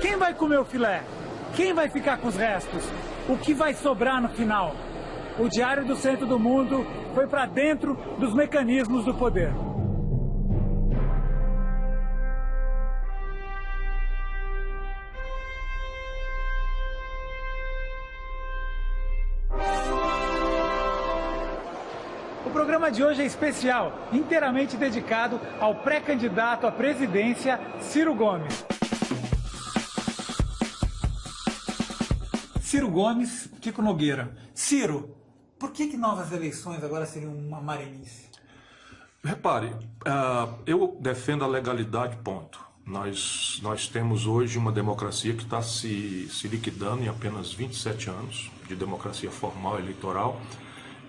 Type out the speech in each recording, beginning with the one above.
Quem vai comer o filé? Quem vai ficar com os restos? O que vai sobrar no final? O Diário do Centro do Mundo foi para dentro dos mecanismos do poder. O programa de hoje é especial, inteiramente dedicado ao pré-candidato à presidência, Ciro Gomes. Ciro Gomes, Kiko Nogueira. Ciro, por que novas eleições agora seriam uma marenice? Repare, eu defendo a legalidade, ponto. Nós temos hoje uma democracia que está se liquidando em apenas 27 anos de democracia formal eleitoral,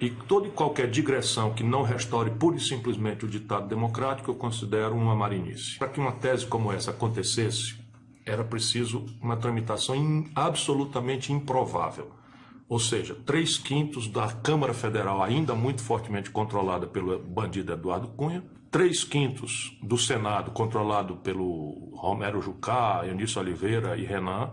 e toda e qualquer digressão que não restaure pura e simplesmente o ditado democrático eu considero uma marenice. Para que uma tese como essa acontecesse, era preciso uma tramitação absolutamente improvável. Ou seja, 3/5 da Câmara Federal ainda muito fortemente controlada pelo bandido Eduardo Cunha, 3/5 do Senado controlado pelo Romero Jucá, Eunício Oliveira e Renan,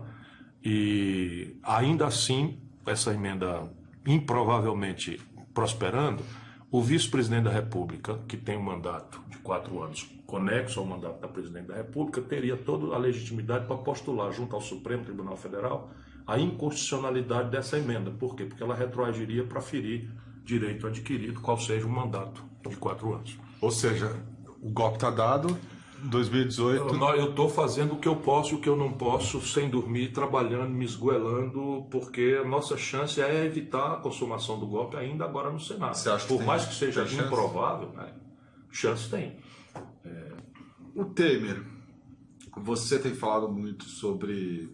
e ainda assim, essa emenda improvavelmente prosperando, o vice-presidente da República, que tem um mandato de 4 anos conexo ao mandato da presidente da República, teria toda a legitimidade para postular junto ao Supremo Tribunal Federal a inconstitucionalidade dessa emenda. Por quê? Porque ela retroagiria para ferir direito adquirido, qual seja o mandato de 4 anos. Ou seja, o golpe está dado, 2018... Eu estou fazendo o que eu posso e o que eu não posso, sem dormir, trabalhando, me esgoelando, porque a nossa chance é evitar a consumação do golpe ainda agora no Senado. Você acha que por mais que seja improvável, né, chance tem. O Temer, você tem falado muito sobre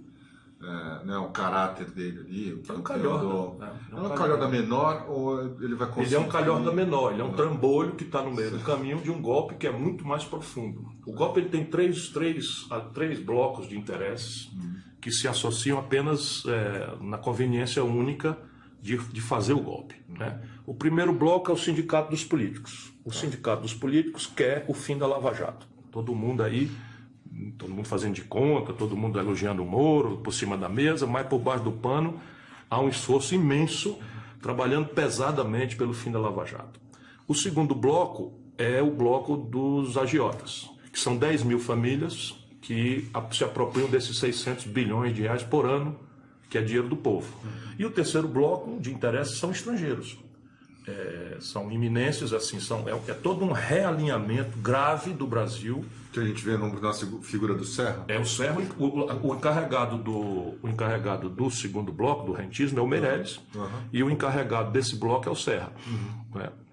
o caráter dele ali. É um calhorda. É um calhorda menor ou ele vai conseguir? Ele é um calhorda menor, ele é um trambolho que está no meio do caminho de um golpe que é muito mais profundo. O golpe ele tem três blocos de interesses que se associam apenas na conveniência única de fazer o golpe. Né? O primeiro bloco é o Sindicato dos Políticos. O Sindicato dos Políticos quer o fim da Lava Jato. Todo mundo fazendo de conta, todo mundo elogiando o Moro por cima da mesa, mas por baixo do pano há um esforço imenso, trabalhando pesadamente pelo fim da Lava Jato. O segundo bloco é o bloco dos agiotas, que são 10 mil famílias que se apropriam desses 600 bilhões de reais por ano, que é dinheiro do povo. E o terceiro bloco de interesses são estrangeiros. São iminências, assim, é todo um realinhamento grave do Brasil. Que a gente vê na figura do Serra. O Serra, o encarregado do segundo bloco, do rentismo, é o Meirelles, e o encarregado desse bloco é o Serra.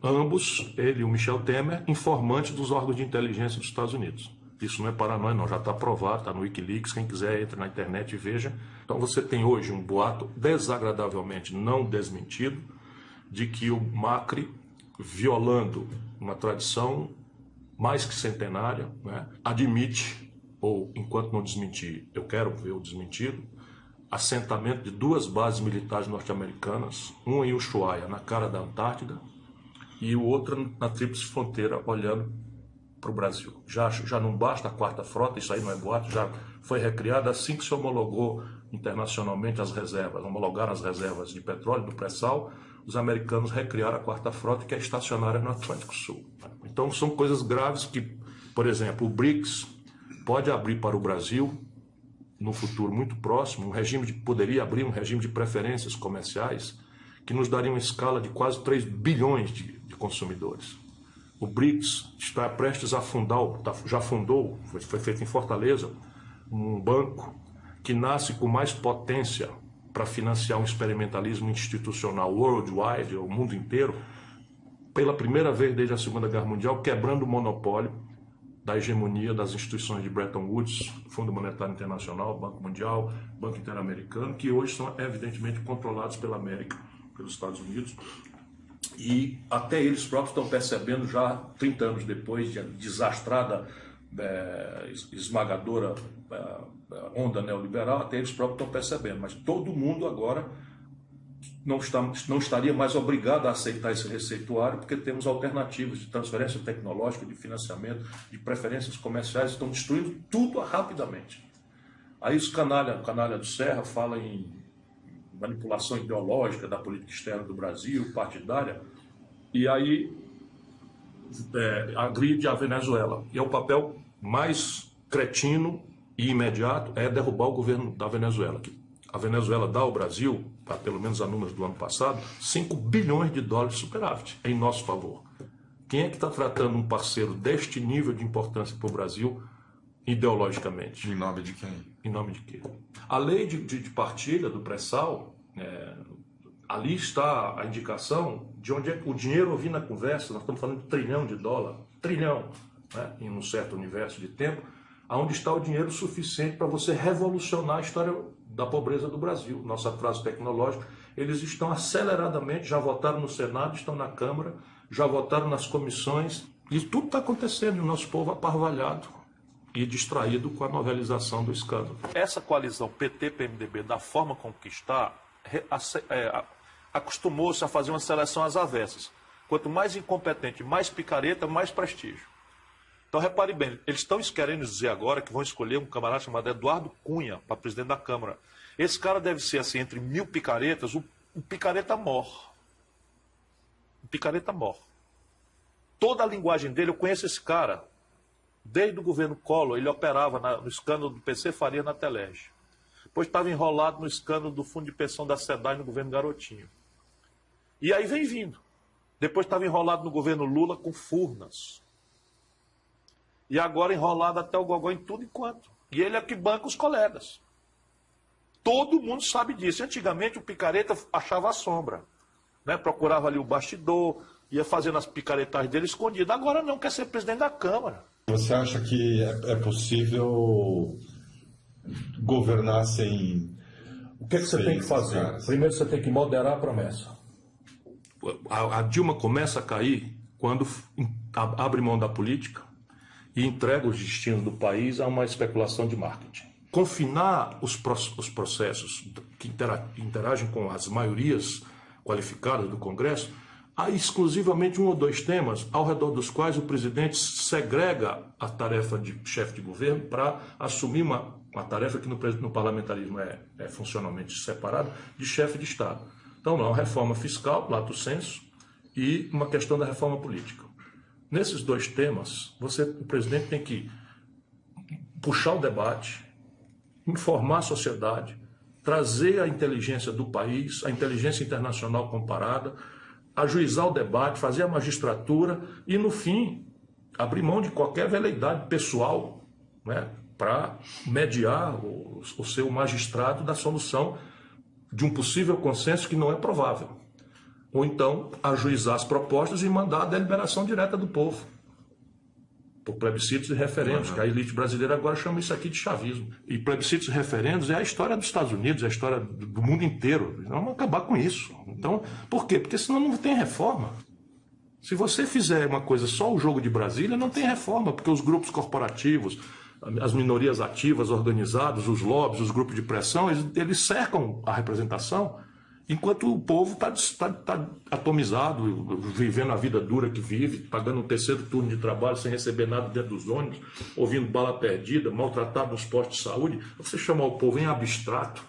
Ambos, ele e o Michel Temer, informantes dos órgãos de inteligência dos Estados Unidos. Isso não é paranoia, não, já está aprovado, está no Wikileaks, quem quiser entra na internet e veja. Então você tem hoje um boato desagradavelmente não desmentido, de que o Macri, violando uma tradição mais que centenária, né, admite, ou enquanto não desmentir, eu quero ver o desmentido, assentamento de 2 bases militares norte-americanas, uma em Ushuaia, na cara da Antártida, e o outro na Tríplice Fronteira, olhando para o Brasil. Já não basta a 4ª Frota, isso aí não é boato, já foi recriada assim que se homologou internacionalmente as reservas, homologaram as reservas de petróleo do pré-sal. Os americanos recriaram a 4ª Frota, que é estacionária no Atlântico Sul. Então são coisas graves que, por exemplo, o BRICS pode abrir para o Brasil, no futuro muito próximo, poderia abrir um regime de preferências comerciais que nos daria uma escala de quase 3 bilhões de consumidores. O BRICS está prestes a fundar, já fundou, foi feito em Fortaleza, um banco que nasce com mais potência para financiar um experimentalismo institucional worldwide, o mundo inteiro, pela primeira vez desde a Segunda Guerra Mundial, quebrando o monopólio da hegemonia das instituições de Bretton Woods, Fundo Monetário Internacional, Banco Mundial, Banco Interamericano, que hoje são evidentemente controlados pela América, pelos Estados Unidos, e até eles próprios estão percebendo já 30 anos depois de desastrada, esmagadora onda neoliberal, até eles próprios estão percebendo, mas todo mundo agora não estaria mais obrigado a aceitar esse receituário, porque temos alternativas de transferência tecnológica, de financiamento, de preferências comerciais, estão destruindo tudo rapidamente. Aí o canalha do Serra fala em manipulação ideológica da política externa do Brasil, partidária, e aí agride a Venezuela. E é o papel mais cretino e imediato é derrubar o governo da Venezuela. A Venezuela dá ao Brasil, pelo menos a números do ano passado, 5 bilhões de dólares de superávit em nosso favor. Quem é que está tratando um parceiro deste nível de importância para o Brasil ideologicamente? Em nome de quem? Em nome de quê? A lei de partilha do pré-sal, ali está a indicação de onde é que o dinheiro, eu vi na conversa, nós estamos falando de $1 trilhão, né, em um certo universo de tempo, aonde está o dinheiro suficiente para você revolucionar a história da pobreza do Brasil. Nosso atraso tecnológico, eles estão aceleradamente, já votaram no Senado, estão na Câmara, já votaram nas comissões, e tudo está acontecendo, e o nosso povo aparvalhado e distraído com a novelização do escândalo. Essa coalizão PT-PMDB, da forma como que está, acostumou-se a fazer uma seleção às avessas. Quanto mais incompetente, mais picareta, mais prestígio. Então, repare bem, eles estão querendo dizer agora que vão escolher um camarada chamado Eduardo Cunha para presidente da Câmara. Esse cara deve ser, assim, entre 1000 picaretas, um picareta mor. Um picareta mor. Toda a linguagem dele, eu conheço esse cara. Desde o governo Collor, ele operava no escândalo do PC Faria na Telege. Depois estava enrolado no escândalo do fundo de pensão da SEDAI no governo Garotinho. E aí vem vindo. Depois estava enrolado no governo Lula com Furnas. E agora enrolado até o gogó em tudo enquanto. E ele é que banca os colegas. Todo mundo sabe disso. Antigamente o picareta achava a sombra, né? Procurava ali o bastidor, ia fazendo as picaretagens dele escondido. Agora não, quer ser presidente da Câmara. Você acha que é possível governar sem... O que é que você tem que fazer? Primeiro você tem que moderar a promessa. A Dilma começa a cair quando abre mão da política e entrega os destinos do país a uma especulação de marketing. Confinar os processos que interagem com as maiorias qualificadas do Congresso a exclusivamente 1 ou 2 temas ao redor dos quais o presidente segrega a tarefa de chefe de governo para assumir uma tarefa que no parlamentarismo é funcionalmente separada, de chefe de Estado. Então, não, reforma fiscal, lato sensu, e uma questão da reforma política. Nesses 2 temas, o presidente tem que puxar o debate, informar a sociedade, trazer a inteligência do país, a inteligência internacional comparada, ajuizar o debate, fazer a magistratura e, no fim, abrir mão de qualquer veleidade pessoal, né, para mediar o seu magistrado da solução de um possível consenso que não é provável. Ou então, ajuizar as propostas e mandar a deliberação direta do povo, por plebiscitos e referendos, que a elite brasileira agora chama isso aqui de chavismo. E plebiscitos e referendos é a história dos Estados Unidos, é a história do mundo inteiro. Vamos acabar com isso. Então, por quê? Porque senão não tem reforma. Se você fizer uma coisa só o jogo de Brasília, não tem reforma, porque os grupos corporativos, as minorias ativas, organizadas, os lobbies, os grupos de pressão, eles cercam a representação, enquanto o povo está atomizado, vivendo a vida dura que vive, pagando um 3º turno de trabalho sem receber nada dentro dos ônibus, ouvindo bala perdida, maltratado nos postos de saúde. Você chamar o povo em abstrato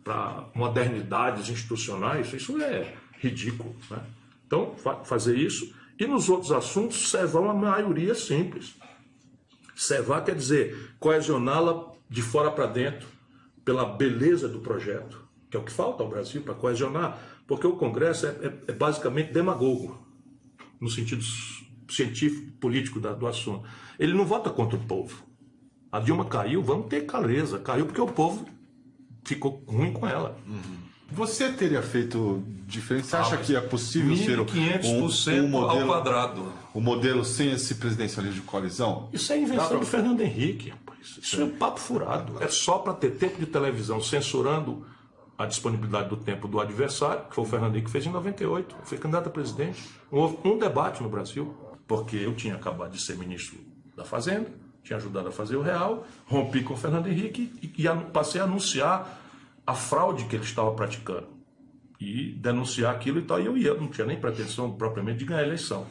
para modernidades institucionais, isso é ridículo, né? Então, fazer isso. E nos outros assuntos, servar uma maioria simples. Servar quer dizer coesioná-la de fora para dentro, pela beleza do projeto, que é o que falta ao Brasil para coesionar, porque o Congresso é basicamente demagogo, no sentido científico, político do assunto. Ele não vota contra o povo. A Dilma caiu, vamos ter clareza, caiu porque o povo ficou ruim com ela. Você teria feito diferente? Você acha que é possível ser 1.500% um modelo, ao quadrado? O modelo sem esse presidencialismo de coalizão? Isso é invenção do Fernando Henrique, rapaz. Isso é papo furado. É só para ter tempo de televisão censurando a disponibilidade do tempo do adversário, que foi o Fernando Henrique que fez em 98. Foi candidato a presidente. Houve um debate no Brasil, porque eu tinha acabado de ser ministro da Fazenda, tinha ajudado a fazer o Real, rompi com o Fernando Henrique e passei a anunciar a fraude que ele estava praticando e denunciar aquilo e tal. E eu não tinha nem pretensão propriamente de ganhar a eleição,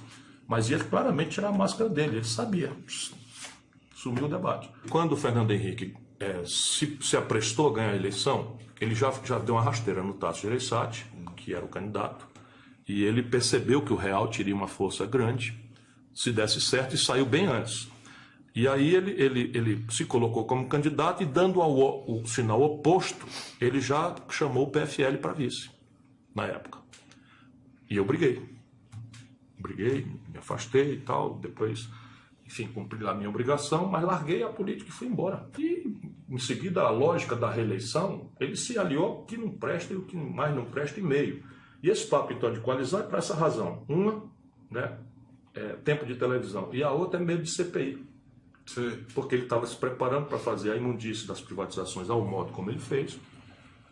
mas ia claramente tirar a máscara dele, ele sabia. Sumiu o debate. Quando o Fernando Henrique se aprestou a ganhar a eleição, ele já deu uma rasteira no Tasso Gereissati, que era o candidato, e ele percebeu que o Real teria uma força grande se desse certo e saiu bem antes. E aí ele se colocou como candidato e, dando o sinal oposto, ele já chamou o PFL para vice, na época. E eu briguei, me afastei e tal, depois, enfim, cumpri a minha obrigação, mas larguei a política e fui embora. E, em seguida, a lógica da reeleição, ele se aliou o que não presta e o que mais não presta e meio. E esse papo, então, de coalizão é para essa razão. Uma, né, é tempo de televisão, e a outra é medo de CPI. Sim. Porque ele estava se preparando para fazer a imundície das privatizações ao modo como ele fez,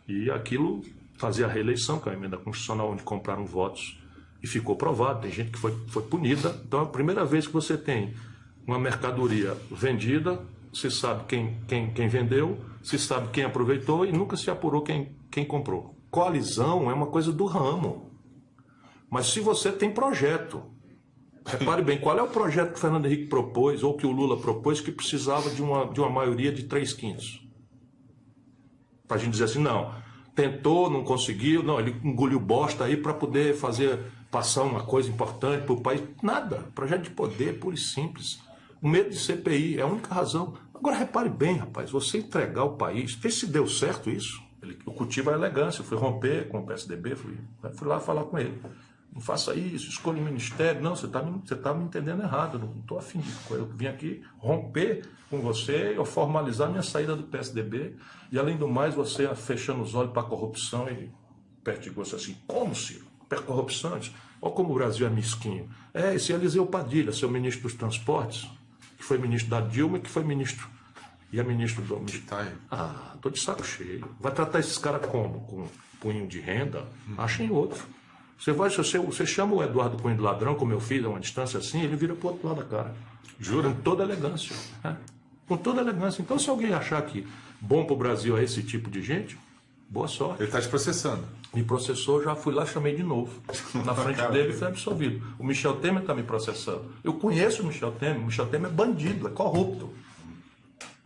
e aquilo fazia a reeleição, que é a emenda constitucional, onde compraram votos e ficou provado. Tem gente que foi punida. Então é a primeira vez que você tem uma mercadoria vendida, se sabe quem vendeu, se sabe quem aproveitou e nunca se apurou quem comprou. Coalizão é uma coisa do ramo. Mas se você tem projeto, repare bem, qual é o projeto que o Fernando Henrique propôs, ou que o Lula propôs, que precisava de uma maioria de 3/5? Para a gente dizer assim, não, tentou, não conseguiu, não, ele engoliu bosta aí para poder passar uma coisa importante para o país. Nada, projeto de poder, puro e simples. O medo de CPI é a única razão. Agora repare bem, rapaz, você entregar o país, vê se deu certo isso. Eu cultivo a elegância, eu fui romper com o PSDB, fui lá falar com ele. Não faça isso, escolha um ministério. Não, você tá me entendendo errado, não estou afim de coisa. Eu vim aqui romper com você, eu formalizar minha saída do PSDB, e além do mais, você fechando os olhos para a corrupção e perguntou assim, como, Ciro? Corrupção? Olha como o Brasil é mesquinho. Esse Eliseu Padilha, seu ministro dos Transportes, que foi ministro da Dilma e que foi ministro, e é ministro do... Tô de saco cheio. Vai tratar esses caras como? Com punho de renda? Achem outro. Você chama o Eduardo Cunha de ladrão, como eu fiz, a uma distância assim, ele vira pro outro lado da cara. Juro, com toda elegância. Né? Com toda elegância. Então, se alguém achar que bom pro Brasil é esse tipo de gente, boa sorte. Ele está te processando. Me processou, já fui lá, chamei de novo. Na frente dele foi absolvido. O Michel Temer está me processando. Eu conheço o Michel Temer é bandido, é corrupto.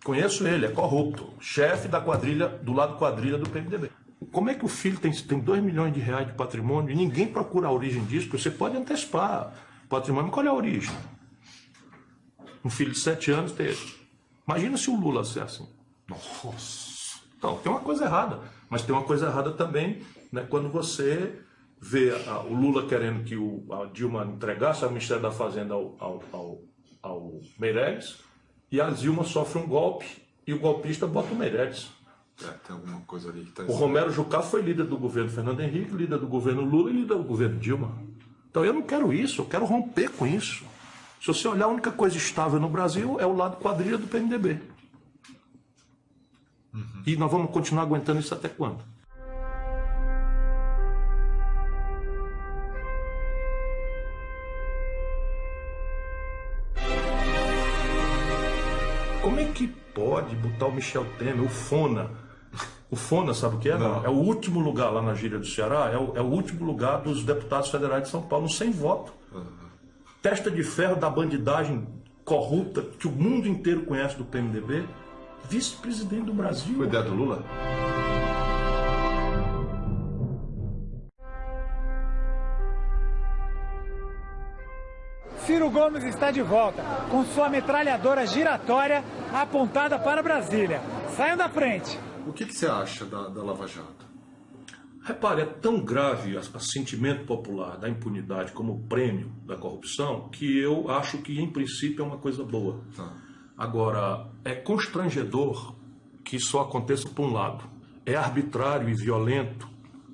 Conheço ele, é corrupto. Chefe da quadrilha, do lado quadrilha do PMDB. Como é que o filho tem 2 milhões de reais de patrimônio e ninguém procura a origem disso? Porque você pode antecipar o patrimônio, mas qual é a origem? Um filho de 7 anos teve. Imagina se o Lula fosse assim. Nossa! Então, tem uma coisa errada. Mas tem uma coisa errada também, né, quando você vê o Lula querendo que a Dilma entregasse o Ministério da Fazenda ao Meirelles, e a Dilma sofre um golpe e o golpista bota o Meirelles. Tem alguma coisa ali que tá... O Romero Jucá foi líder do governo Fernando Henrique, líder do governo Lula e líder do governo Dilma. Então eu não quero isso, eu quero romper com isso. Se você olhar, a única coisa estável no Brasil é o lado quadrilha do PMDB. E nós vamos continuar aguentando isso até quando? Como é que pode botar o Michel Temer, o Fona? O Fona, sabe o que é? Não. É o último lugar lá na gíria do Ceará, é o último lugar dos deputados federais de São Paulo, sem voto. Testa de ferro da bandidagem corrupta que o mundo inteiro conhece do PMDB, vice-presidente do Brasil. Foi ideia do Lula? Ciro Gomes está de volta, com sua metralhadora giratória apontada para Brasília. Saiam da frente. O que você acha da Lava Jato? Repare, é tão grave o sentimento popular da impunidade como o prêmio da corrupção que eu acho que, em princípio, é uma coisa boa. Agora, é constrangedor que isso aconteça por um lado. É arbitrário e violento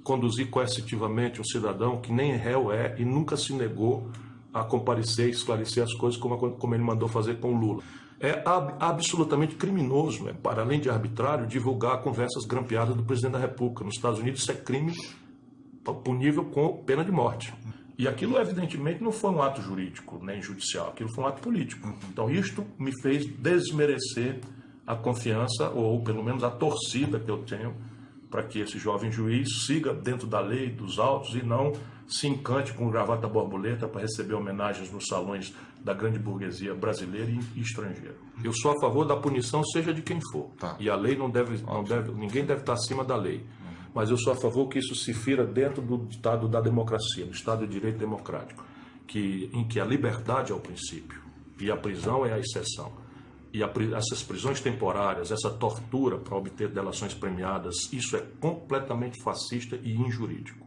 conduzir coercitivamente um cidadão que nem réu é e nunca se negou a comparecer e esclarecer as coisas como ele mandou fazer com o Lula. É absolutamente criminoso, para além de arbitrário, divulgar conversas grampeadas do presidente da República. Nos Estados Unidos isso é crime punível com pena de morte. E aquilo, evidentemente, não foi um ato jurídico nem judicial, aquilo foi um ato político. Então isto me fez desmerecer a confiança, ou pelo menos a torcida que eu tenho, para que esse jovem juiz siga dentro da lei, dos autos, e não se encante com gravata borboleta para receber homenagens nos salões da grande burguesia brasileira e estrangeira. Eu sou a favor da punição, seja de quem for. Tá. E a lei ninguém deve estar acima da lei. Mas eu sou a favor que isso se fira dentro do Estado da democracia, do Estado de Direito Democrático, em que a liberdade é o princípio e a prisão é a exceção. E essas prisões temporárias, essa tortura para obter delações premiadas, isso é completamente fascista e injurídico.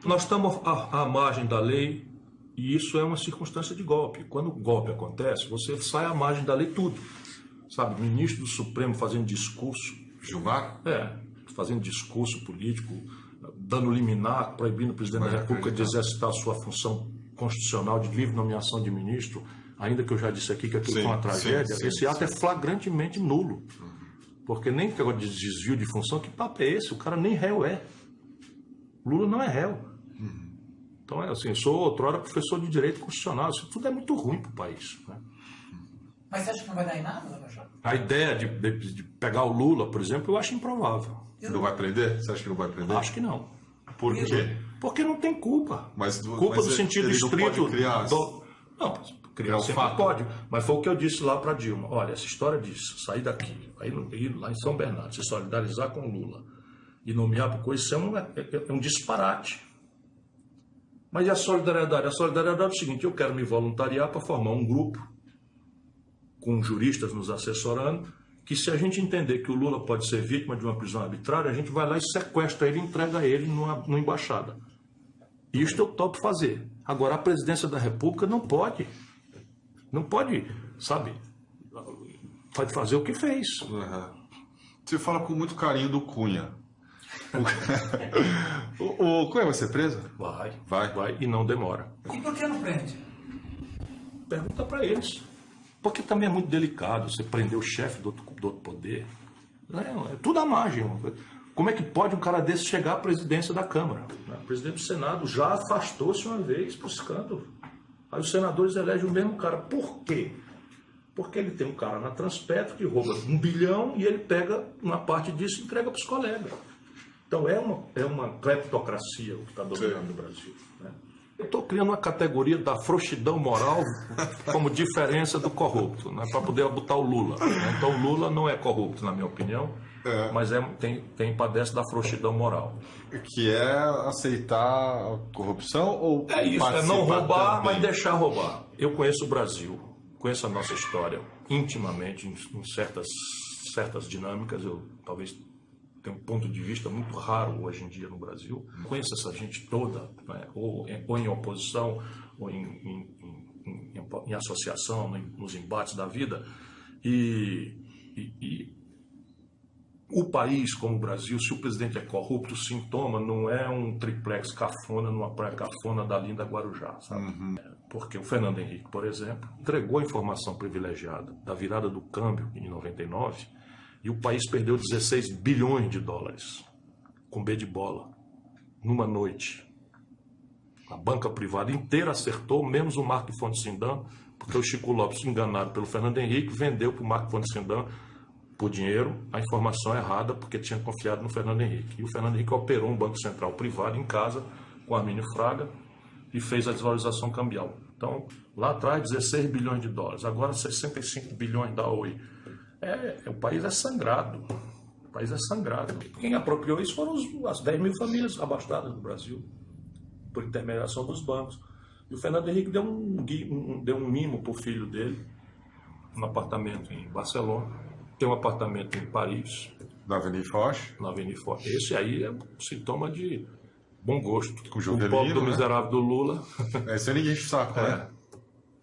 Nós estamos à margem da lei e isso é uma circunstância de golpe. Quando o golpe acontece, você sai à margem da lei tudo. Sabe, ministro do Supremo fazendo discurso. Gilmar? Fazendo discurso político, dando liminar, proibindo o presidente da República de exercitar a sua função constitucional de livre nomeação de ministro, ainda que eu já disse aqui que aquilo foi uma tragédia. Esse ato é flagrantemente nulo. Porque nem que agora de desvio de função, que papo é esse? O cara nem réu é. Lula não é réu. Então, assim, eu sou outrora professor de Direito Constitucional. Isso tudo é muito ruim para o país. Né? Mas você acha que não vai dar em nada, Lava Jato? A ideia de pegar o Lula, por exemplo, eu acho improvável. Não vai prender? Você acha que não vai prender? Acho que não. Por quê? Porque não tem culpa. Culpa mas do sentido ele estrito. não pode criar... Não, criar um sempre fato. pode. Mas foi o que eu disse lá para Dilma. Olha, essa história de sair daqui, ir lá em São Bernardo, se solidarizar com o Lula e nomear por coisa, isso é um disparate. Mas e a solidariedade? A solidariedade é o seguinte: eu quero me voluntariar para formar um grupo com juristas nos assessorando, que se a gente entender que o Lula pode ser vítima de uma prisão arbitrária, a gente vai lá e sequestra ele e entrega ele numa embaixada. Isto eu topo fazer. Agora, a presidência da República não pode. Não pode, sabe, pode fazer o que fez. Você fala com muito carinho do Cunha. O Cunha vai ser preso? Vai e não demora. E por que não prende? Pergunta para eles. Porque também é muito delicado você prender o chefe do outro poder. É tudo à margem. Como é que pode um cara desse chegar à presidência da Câmara? O presidente do Senado já afastou-se uma vez por escândalo. Aí os senadores elegem o mesmo cara. Por quê? Porque ele tem um cara na Transpetro que rouba 1 bilhão e ele pega uma parte disso e entrega para os colegas. Então é uma cleptocracia o que está dominando o Brasil. Né? Eu estou criando uma categoria da frouxidão moral como diferença do corrupto, né? Para poder botar o Lula. Né? Então o Lula não é corrupto, na minha opinião, mas padece da frouxidão moral. Que é aceitar a corrupção ou é isso, é não roubar, também? mas deixar roubar. Eu conheço o Brasil, conheço a nossa história intimamente, em certas dinâmicas. Eu talvez tenha um ponto de vista muito raro hoje em dia no Brasil. Conheço essa gente toda, né? ou em oposição, ou em associação, nos embates da vida. E o país como o Brasil, se o presidente é corrupto, o sintoma não é um triplex cafona numa praia cafona da linda Guarujá, sabe? Porque o Fernando Henrique, por exemplo, entregou a informação privilegiada da virada do câmbio em 99 e o país perdeu 16 bilhões de dólares com B de bola numa noite. A banca privada inteira acertou, menos o Marco Fonte Sindan, porque o Chico Lopes, enganado pelo Fernando Henrique, vendeu para o Marco Fonte Sindan por dinheiro a informação errada, porque tinha confiado no Fernando Henrique. E o Fernando Henrique operou um banco central privado em casa com Armínio Fraga e fez a desvalorização cambial. Então, lá atrás, 16 bilhões de dólares, agora 65 bilhões da Oi. O país é sangrado. O país é sangrado. Quem apropriou isso foram as 10 mil famílias abastadas do Brasil, por intermediação dos bancos. E o Fernando Henrique deu um mimo para o filho dele, um apartamento em Barcelona. Tem um apartamento em Paris. Na Avenida Foch. Na Avenida Foch. Esse aí é um sintoma de bom gosto. Com o pobre do miserável do Lula. Esse ninguém enche o saco, né?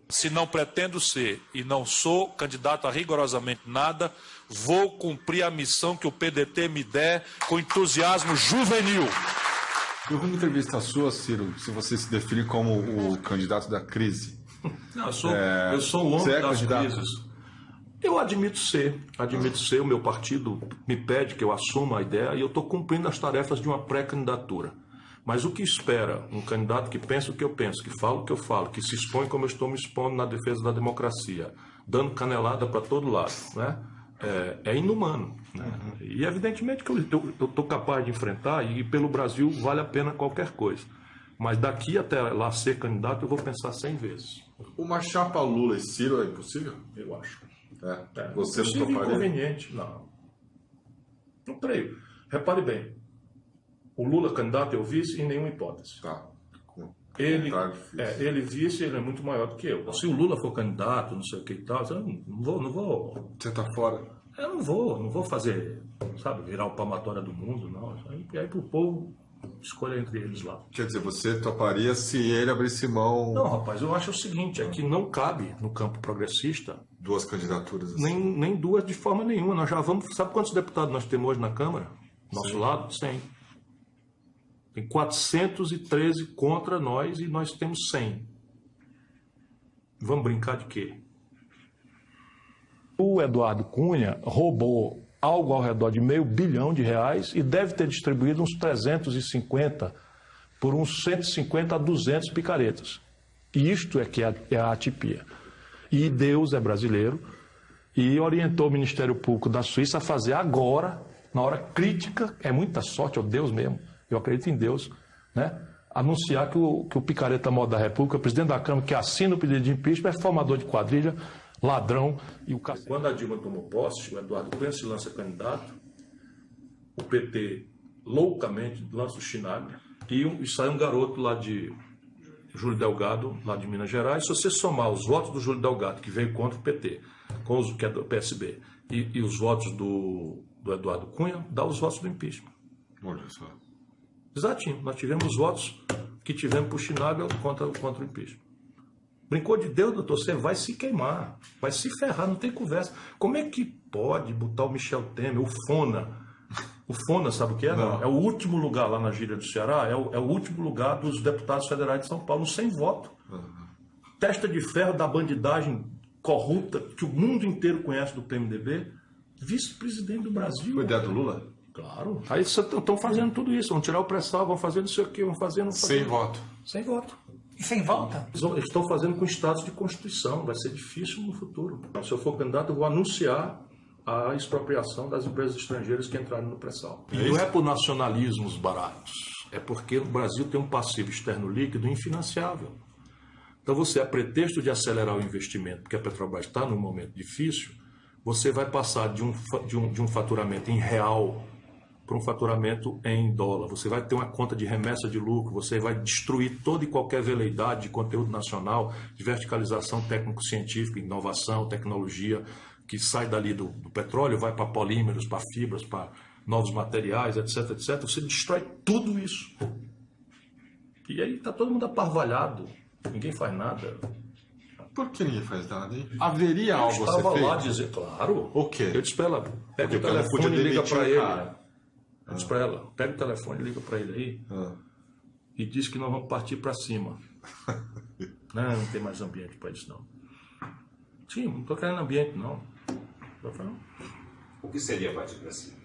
Se não pretendo ser e não sou candidato a rigorosamente nada, vou cumprir a missão que o PDT me der com entusiasmo juvenil. Eu vi uma entrevista sua, Ciro, se você se define como o candidato da crise. Não, eu sou o homem das crises. Eu admito ser, o meu partido me pede que eu assuma a ideia e eu estou cumprindo as tarefas de uma pré-candidatura. Mas o que espera um candidato que pensa o que eu penso, que fala o que eu falo, que se expõe como eu estou me expondo na defesa da democracia, dando canelada para todo lado, né? É inumano. Né? E evidentemente que eu estou capaz de enfrentar e pelo Brasil vale a pena qualquer coisa. Mas daqui até lá ser candidato, eu vou pensar 100 vezes. Uma chapa Lula e Ciro é impossível? Eu acho. Você não Possível, toparia? inconveniente, não. Não creio. Repare bem, o Lula candidato eu vice em nenhuma hipótese. Tá. Ele vice, ele é muito maior do que eu. Se o Lula for candidato, não sei o que e tal, eu não vou. Você tá fora? Eu não vou fazer, sabe, virar o palmatória do mundo, não. E aí pro povo escolha entre eles lá. Quer dizer, você toparia se ele abrisse mão... Não, rapaz, eu acho o seguinte, é que não cabe no campo progressista 2 candidaturas assim. nem duas de forma nenhuma. Nós já vamos... Sabe quantos deputados nós temos hoje na Câmara? Nosso lado? 100. Tem 413 contra nós e nós temos 100. Vamos brincar de quê? O Eduardo Cunha roubou algo ao redor de R$500 bilhão e deve ter distribuído uns 350 por uns 150 a 200 picaretas. E isto é que é a atipia. E Deus é brasileiro e orientou o Ministério Público da Suíça a fazer agora, na hora crítica, é muita sorte, é Deus mesmo, eu acredito em Deus, né? Anunciar que o picareta-mor da República, o presidente da Câmara que assina o pedido de impeachment, é formador de quadrilha, ladrão e o cacete. Quando a Dilma tomou posse, o Eduardo Cunha se lança candidato, o PT loucamente lança o Chinagre e sai um garoto lá de Júlio Delgado, lá de Minas Gerais. Se você somar os votos do Júlio Delgado, que veio contra o PT, com os que é do PSB, e os votos do Eduardo Cunha, dá os votos do impeachment. Olha só. Exatinho, nós tivemos os votos que tivemos para o Chinagre contra o impeachment. Brincou de Deus, doutor, você vai se queimar, vai se ferrar, não tem conversa. Como é que pode botar o Michel Temer, o Fona, sabe o que é? Não. É o último lugar lá na gíria do Ceará, é o último lugar dos deputados federais de São Paulo, sem voto. Testa de ferro da bandidagem corrupta que o mundo inteiro conhece do PMDB, vice-presidente do Brasil. Foi ideia do Lula? Claro. Aí estão fazendo tudo isso, vão tirar o pré-sal, vão fazer não sei o que, vão fazer, não fazer. Sem voto. Sem voto. E sem volta? Eles estão fazendo com status de Constituição, vai ser difícil no futuro. Se eu for candidato, eu vou anunciar a expropriação das empresas estrangeiras que entraram no pré-sal. E não é por nacionalismos baratos, é porque o Brasil tem um passivo externo líquido infinanciável. Então você, a pretexto de acelerar o investimento, porque a Petrobras está num momento difícil, você vai passar de um faturamento em real para um faturamento em dólar. Você vai ter uma conta de remessa de lucro, você vai destruir toda e qualquer veleidade de conteúdo nacional, de verticalização técnico-científica, inovação, tecnologia, que sai dali do petróleo, vai para polímeros, para fibras, para novos materiais, etc, etc. Você destrói tudo isso. E aí está todo mundo aparvalhado, ninguém faz nada. Por que ninguém faz nada, hein? Haveria algo a ser feito? Eu estava lá dizer, claro. O quê? Eu disse para ela, pega o telefone e liga para ele. Eu disse para ela, pega o telefone, liga para ele aí e diz que nós vamos partir para cima. Não tem mais ambiente para isso, não. Sim, não estou querendo ambiente, não. O que seria partir para cima?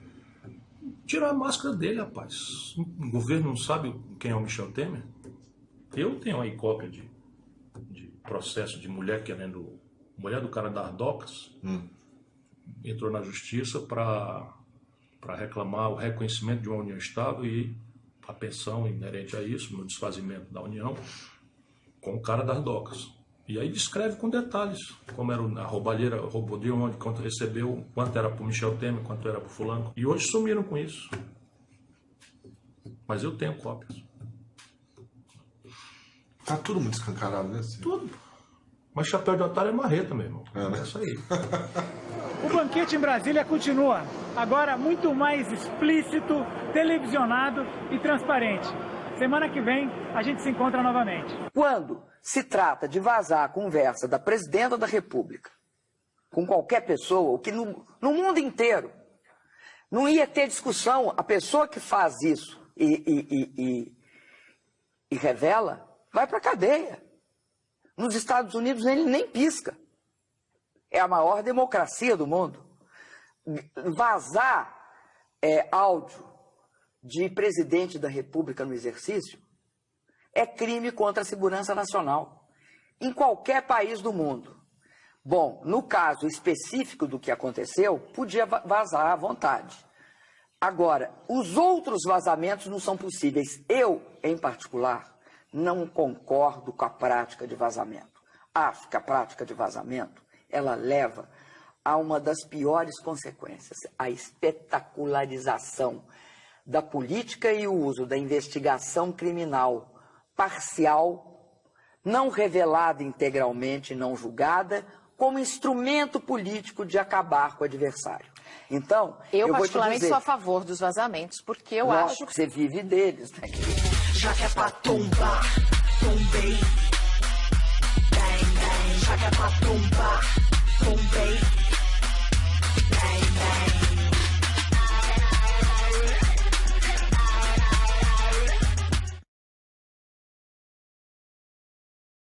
Tirar a máscara dele, rapaz. O governo não sabe quem é o Michel Temer? Eu tenho aí cópia de processo de mulher querendo... Mulher do cara das docas entrou na justiça para reclamar o reconhecimento de uma união estável e a pensão inerente a isso, no desfazimento da união, com o cara das docas. E aí descreve com detalhes como era a roubalheira, roubou de onde, quanto recebeu, quanto era para o Michel Temer, quanto era para o fulano. E hoje sumiram com isso. Mas eu tenho cópias. Tá tudo muito escancarado, né? Tudo. Mas chapéu de otário é marreta, meu irmão. Né? É isso aí. O banquete em Brasília continua, agora muito mais explícito, televisionado e transparente. Semana que vem a gente se encontra novamente. Quando se trata de vazar a conversa da presidenta da República com qualquer pessoa, o que no mundo inteiro não ia ter discussão, a pessoa que faz isso e revela, vai para a cadeia. Nos Estados Unidos ele nem pisca. É a maior democracia do mundo. Vazar áudio de presidente da República no exercício é crime contra a segurança nacional, em qualquer país do mundo. Bom, no caso específico do que aconteceu, podia vazar à vontade. Agora, os outros vazamentos não são possíveis. Eu, em particular, não concordo com a prática de vazamento. Acho que a prática de vazamento, ela leva a uma das piores consequências, a espetacularização da política e o uso da investigação criminal parcial, não revelada integralmente, não julgada, como instrumento político de acabar com o adversário. Então, eu particularmente sou a favor dos vazamentos, porque eu acho que você vive deles, né? Já que é pra tombar, tombei. Bang, bang. Já que é pra tombar, tombei.